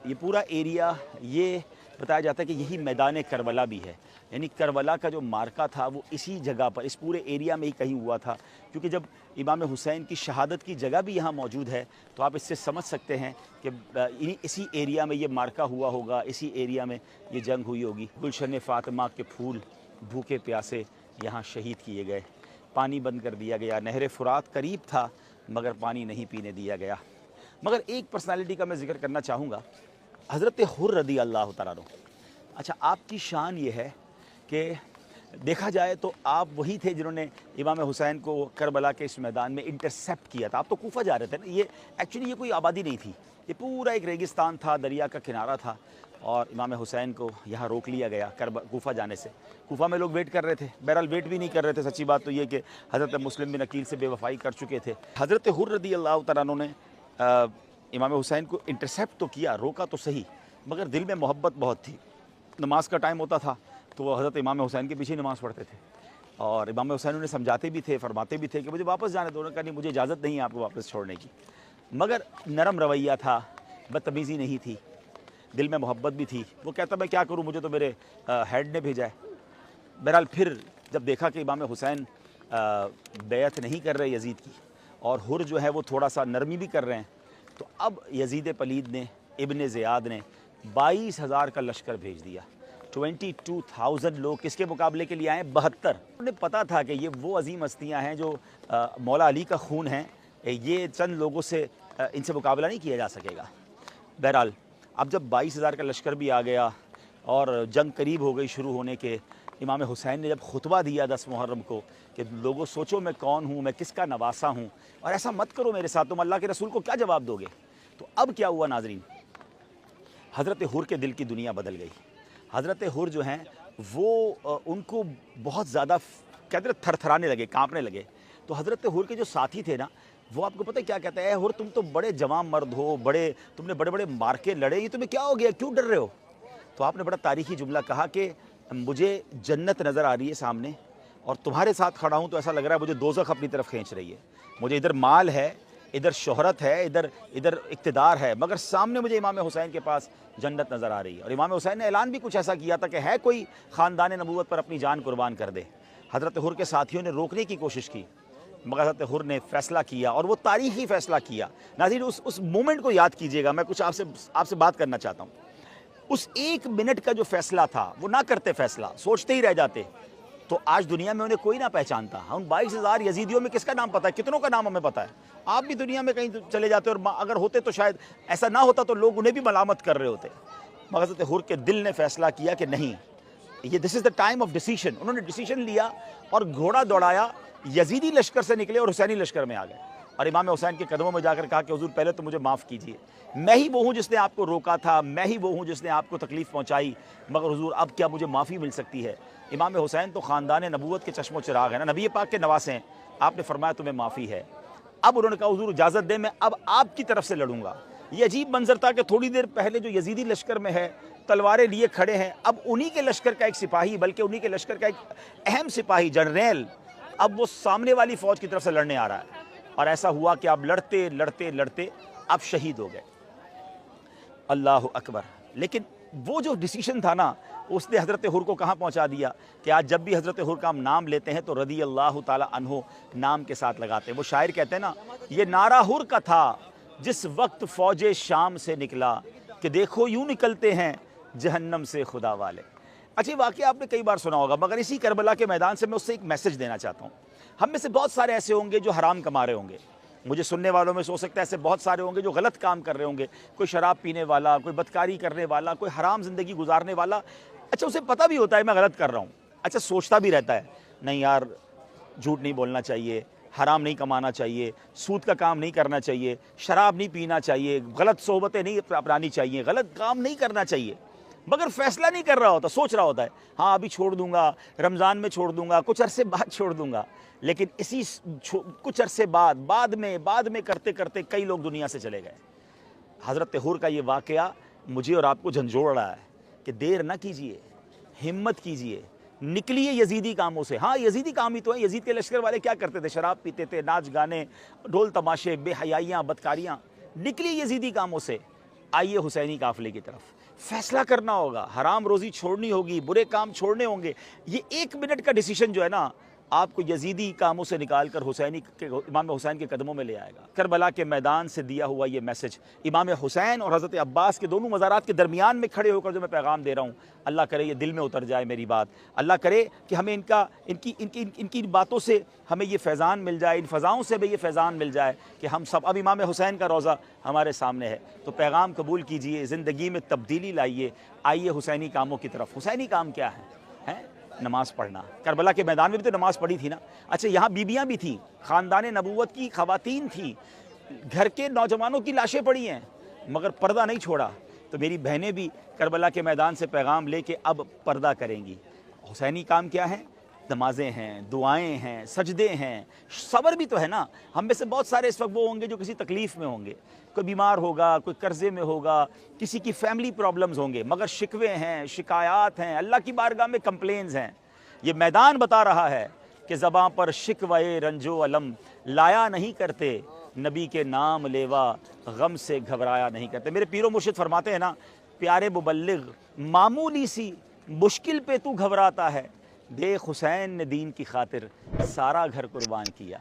ये पूरा एरिया ये बताया जाता है कि यही मैदान करबला भी है, यानी करबला का जो मार्का था वो इसी जगह पर, इस पूरे एरिया में ही कहीं हुआ था। क्योंकि जब इमाम हुसैन की शहादत की जगह भी यहाँ मौजूद है तो आप इससे समझ सकते हैं कि इसी एरिया में ये मार्का हुआ होगा, इसी एरिया में ये जंग हुई होगी। गुलशन फ़ातिमा के फूल भूखे प्यासे यहाँ शहीद किए गए, पानी बंद कर दिया गया। नहर फुरात करीब था मगर पानी नहीं पीने दिया गया। मगर एक पर्सनालिटी का मैं जिक्र करना चाहूँगा, हज़रत हुर रदी अल्लाह तआला अन्हु। अच्छा, आपकी शान ये है कि देखा जाए तो आप वही थे जिन्होंने इमाम हुसैन को करबला के इस मैदान में इंटरसेप्ट किया था। आप तो कूफा जा रहे थे ना, ये एक्चुअली ये कोई आबादी नहीं थी, ये पूरा एक रेगिस्तान था, दरिया का किनारा था और इमाम हुसैन को यहाँ रोक लिया गया कूफा जाने से। कूफा में लोग वेट कर रहे थे, बहरहाल वेट भी नहीं कर रहे थे। सच्ची बात तो ये कि हज़रत मुस्लिम बिन अकील से बेवफाई कर चुके थे। हज़रत हुर रदी अल्लाह तआला अन्हु ने इमाम हुसैन को इंटरसेप्ट तो किया, रोका तो सही, मगर दिल में मोहब्बत बहुत थी। नमाज का टाइम होता था तो वो हज़रत इमाम हुसैन के पीछे नमाज़ पढ़ते थे और इमाम हुसैन उन्हें समझाते भी थे, फरमाते भी थे कि मुझे वापस जाने दो। उन्होंने कहा नहीं, मुझे इजाज़त नहीं है आपको वापस छोड़ने की। मगर नरम रवैया था, बदतमीज़ी नहीं थी, दिल में मोहब्बत भी थी। वो कहता मैं क्या करूँ, मुझे तो मेरे हेड ने भेजा है। बहरहाल फिर जब देखा कि इमाम हुसैन बैअत नहीं कर रहे यजीद की और हुर जो है वो थोड़ा सा नरमी भी कर रहे हैं, तो अब यजीद पलीद ने, इब्न ज़ियाद ने 22,000 का लश्कर भेज दिया। 22,000 लोग किसके मुकाबले के लिए आए? 72। उन्हें पता था कि ये वो अजीम हस्तियाँ हैं जो मौला अली का खून है, ये चंद लोगों से इनसे मुकाबला नहीं किया जा सकेगा। बहरहाल अब जब 22,000 का लश्कर भी आ गया और जंग करीब हो गई शुरू होने के, इमाम हुसैन ने जब खुतबा दिया 10 मुहर्रम को कि लोगों सोचो मैं कौन हूँ, मैं किसका नवासा हूँ और ऐसा मत करो मेरे साथ, तुम अल्लाह के रसूल को क्या जवाब दोगे? तो अब क्या हुआ नाजरीन, हज़रत हुर के दिल की दुनिया बदल गई। हज़रत हुर जो हैं वो उनको बहुत ज़्यादा कहते थरथराने लगे, काँपने लगे। तो हज़रत हुर के जो साथी थे ना, वो आपको पता है क्या कहते हैं? हुर तुम तो बड़े जवान मर्द हो, तुमने बड़े बड़े मार्के लड़े, ये तुम्हें क्या हो गया, क्यों डर रहे हो? तो आपने बड़ा तारीखी जुमला कहा कि मुझे जन्नत नज़र आ रही है सामने और तुम्हारे साथ खड़ा हूँ तो ऐसा लग रहा है मुझे दोज़ख अपनी तरफ खींच रही है। मुझे इधर माल है, इधर शोहरत है, इधर इक़्तिदार है, मगर सामने मुझे इमाम हुसैन के पास जन्नत नज़र आ रही है। और इमाम हुसैन ने ऐलान भी कुछ ऐसा किया था कि है कोई ख़ानदान नबूवत पर अपनी जान कुर्बान कर दे। हज़रत हुर के साथियों ने रोकने की कोशिश की मगर हज़रत हुर ने फ़ैसला किया और वो तारीख़ी फ़ैसला किया। नाज़रीन उस मोमेंट को याद कीजिएगा, मैं कुछ आपसे बात करना चाहता हूँ। उस 1 मिनट का जो फ़ैसला था, वो ना करते फ़ैसला, सोचते ही रह जाते, तो आज दुनिया में उन्हें कोई ना पहचानता। हम 22,000 यजीदियों में किसका नाम पता है? कितनों का नाम हमें पता है? आप भी दुनिया में कहीं चले जाते और अगर होते तो शायद ऐसा ना होता तो लोग उन्हें भी मलामत कर रहे होते। मगर हज़रत हुर के दिल ने फ़ैसला किया कि नहीं, ये this is the time of decision. उन्होंने डिसीजन लिया और घोड़ा दौड़ाया, यजीदी लश्कर से निकले और हुसैनी लश्कर में आ गए और इमाम हुसैन के कदमों में जाकर कहा कि हुजूर पहले तो मुझे माफ़ कीजिए, मैं ही वो हूँ जिसने आपको रोका था, मैं ही वो हूँ जिसने आपको तकलीफ़ पहुँचाई, मगर हुजूर अब क्या मुझे माफ़ी मिल सकती है? इमाम हुसैन तो ख़ानदान नबूवत के चश्मो चिराग है ना, नबी पाक के नवासे हैं, आपने फरमाया तुम्हें माफ़ी है। अब उन्होंने कहा हुजूर इजाज़त दें, मैं अब आपकी तरफ से लड़ूंगा। ये अजीब मंजर था कि थोड़ी देर पहले जो यजीदी लश्कर में है, तलवारें लिए खड़े हैं, अब उन्हीं के लश्कर का एक सिपाही, बल्कि उन्हीं के लश्कर का एक अहम सिपाही जनरल, अब वो सामने वाली फ़ौज की तरफ से लड़ने आ रहा है। और ऐसा हुआ कि आप लड़ते लड़ते लड़ते आप शहीद हो गए। अल्लाह अकबर। लेकिन वो जो डिसीजन था ना, उसने हज़रत हुर को कहाँ पहुँचा दिया कि आज जब भी हज़रत हुर का हम नाम लेते हैं तो रदी अल्लाह ताला अन्हो नाम के साथ लगाते हैं। वो शायर कहते हैं ना, ये नारा हुर का था जिस वक्त फ़ौजे शाम से निकला कि देखो यूँ निकलते हैं जहन्नम से खुदा वाले। अच्छा, वाक़या आपने कई बार सुना होगा, मगर इसी करबला के मैदान से मैं उससे एक मैसेज देना चाहता हूँ। हम में से बहुत सारे ऐसे होंगे जो हराम कमा रहे होंगे, मुझे सुनने वालों में हो सकता है ऐसे बहुत सारे होंगे जो गलत काम कर रहे होंगे, कोई शराब पीने वाला, कोई बदकारी करने वाला, कोई हराम ज़िंदगी गुजारने वाला। अच्छा, उसे पता भी होता है मैं गलत कर रहा हूँ, अच्छा सोचता भी रहता है नहीं यार, झूठ नहीं बोलना चाहिए, हराम नहीं कमाना चाहिए, सूद का काम नहीं करना चाहिए, शराब नहीं पीना चाहिए, गलत सोहबतें नहीं अपनानी चाहिए, गलत काम नहीं करना चाहिए, मगर फैसला नहीं कर रहा होता, सोच रहा होता है हाँ अभी छोड़ दूंगा, रमज़ान में छोड़ दूंगा, कुछ अरसे बाद छोड़ दूंगा। लेकिन इसी कुछ अरसे बाद में करते करते कई लोग दुनिया से चले गए। हज़रत हुर का ये वाक़या मुझे और आपको झंझोड़ रहा है कि देर ना कीजिए, हिम्मत कीजिए, निकलिए यजीदी कामों से। हाँ, यजीदी काम ही तो है। यजीद के लश्कर वाले क्या करते थे? शराब पीते थे, नाच गाने, ढोल तमाशे, बेहयाइयाँ, बदकारियाँ। निकलिए यजीदी कामों से, आइए हुसैनी काफ़िले की तरफ। फैसला करना होगा, हराम रोज़ी छोड़नी होगी, बुरे काम छोड़ने होंगे। ये 1 मिनट का डिसीजन जो है ना, आपको यजीदी कामों से निकाल कर हुसैनी के इमाम हुसैन के कदमों में ले आएगा। करबला के मैदान से दिया हुआ ये मैसेज इमाम हुसैन और हज़रत अब्बास के दोनों मज़ारात के दरमियान में खड़े होकर जो मैं पैगाम दे रहा हूँ, अल्लाह करे ये दिल में उतर जाए मेरी बात। अल्लाह करे कि हमें इनकी बातों से हमें ये फैज़ान मिल जाए, इन फ़ज़ाओं से हमें ये फैज़ान मिल जाए कि हम सब, अब इमाम हुसैन का रोज़ा हमारे सामने है, तो पैगाम कबूल कीजिए, ज़िंदगी में तब्दीली लाइए, आइए हुसैनी कामों की तरफ। हुसैनी काम क्या है? नमाज़ पढ़ना। करबला के मैदान में भी तो नमाज़ पढ़ी थी ना। अच्छा, यहाँ बीबियाँ भी थीं, ख़ानदान नबूवत की ख़वातीन थीं, घर के नौजवानों की लाशें पड़ी हैं, मगर पर्दा नहीं छोड़ा। तो मेरी बहनें भी करबला के मैदान से पैगाम लेके अब पर्दा करेंगी। हुसैनी काम क्या है? नमाज़ें हैं, दुआएं हैं, सजदे हैं, सब्र भी तो है ना। हम में से बहुत सारे इस वक्त वो होंगे जो किसी तकलीफ़ में होंगे, कोई बीमार होगा, कोई कर्ज़े में होगा, किसी की फैमिली प्रॉब्लम्स होंगे, मगर शिकवे हैं, शिकायत हैं, अल्लाह की बारगाह में कंप्लेंट्स हैं। ये मैदान बता रहा है कि ज़बां पर शिकवे रंजो अलम लाया नहीं करते, नबी के नाम लेवा गम से घबराया नहीं करते। मेरे पीरो मुर्शिद फरमाते हैं ना, प्यारे मुबल्लिग मामूली सी मुश्किल पे तू घबराता है, देख हुसैन ने दीन की खातिर सारा घर कुर्बान किया।